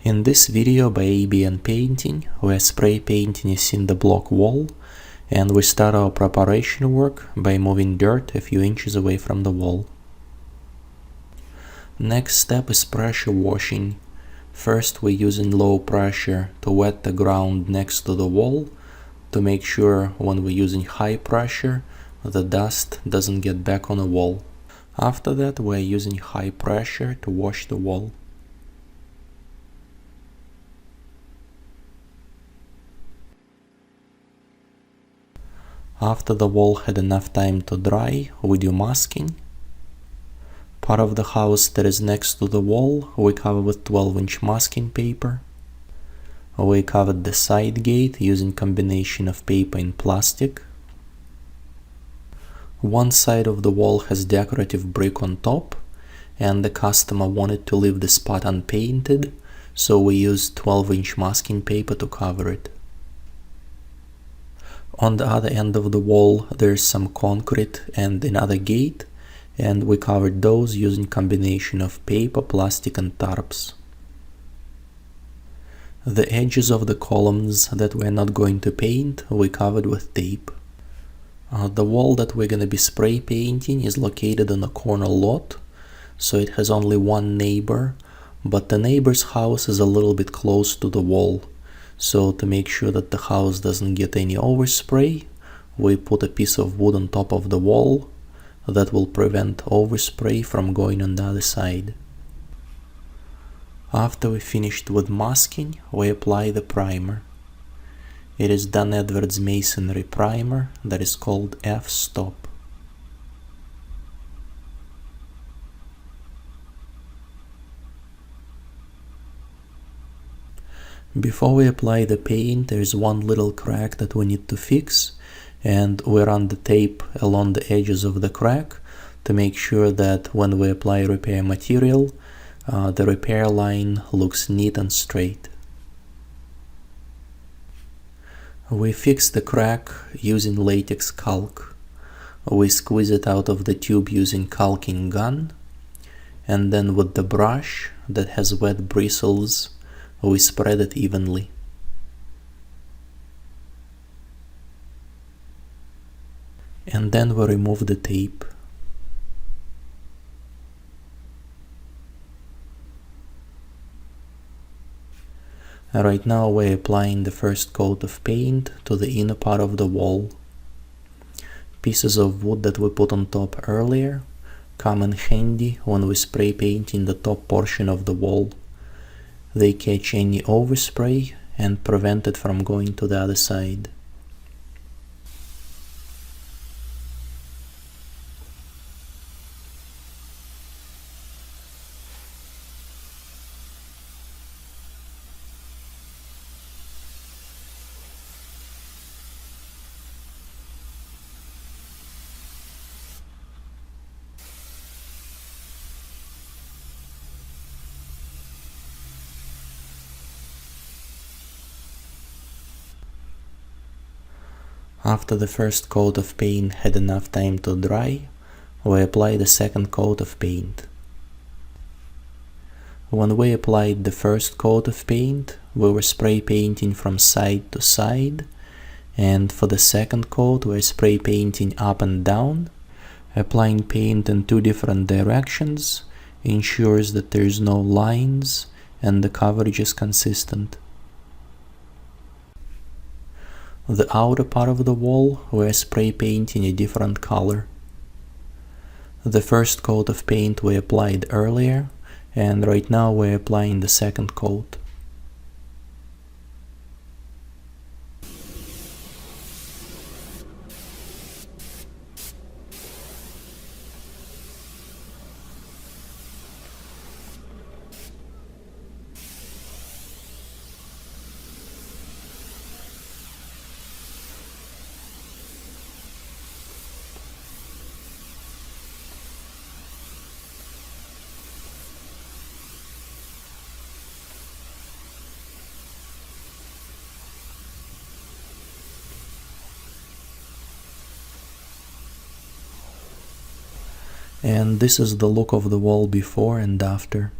In this video by ABN Painting, we're spray painting a cinder block wall, and we start our preparation work by moving dirt a few inches away from the wall. Next step is pressure washing. First we're using low pressure to wet the ground next to the wall to make sure when we're using high pressure the dust doesn't get back on the wall. After that we're using high pressure to wash the wall. After the wall had enough time to dry, we do masking. Part of the house that is next to the wall we cover with 12-inch masking paper. We covered the side gate using combination of paper and plastic. One side of the wall has decorative brick on top, and the customer wanted to leave the spot unpainted, so we used 12-inch masking paper to cover it. On the other end of the wall there's some concrete and another gate, and we covered those using combination of paper, plastic and tarps. The edges of the columns that we're not going to paint we covered with tape. The wall that we're going to be spray painting is located on a corner lot, so it has only one neighbor, but the neighbor's house is a little bit close to the wall. So to make sure that the house doesn't get any overspray, we put a piece of wood on top of the wall that will prevent overspray from going on the other side. After we finished with masking, we apply the primer. It is Dunn Edwards masonry primer that is called F-Stop. Before we apply the paint, there is one little crack that we need to fix, and we run the tape along the edges of the crack to make sure that when we apply repair material, the repair line looks neat and straight. We fix the crack using latex caulk. We squeeze it out of the tube using caulking gun, and then with the brush that has wet bristles we spread it evenly. And then we remove the tape. Right now we're applying the first coat of paint to the inner part of the wall. Pieces of wood that we put on top earlier come in handy when we spray painting the top portion of the wall. They catch any overspray and prevent it from going to the other side. After the first coat of paint had enough time to dry, we apply the second coat of paint. When we applied the first coat of paint, we were spray painting from side to side, and for the second coat we're spray painting up and down. Applying paint in two different directions ensures that there is no lines and the coverage is consistent. The outer part of the wall we're spray painting a different color. The first coat of paint we applied earlier, and right now we're applying the second coat. And this is the look of the wall before and after.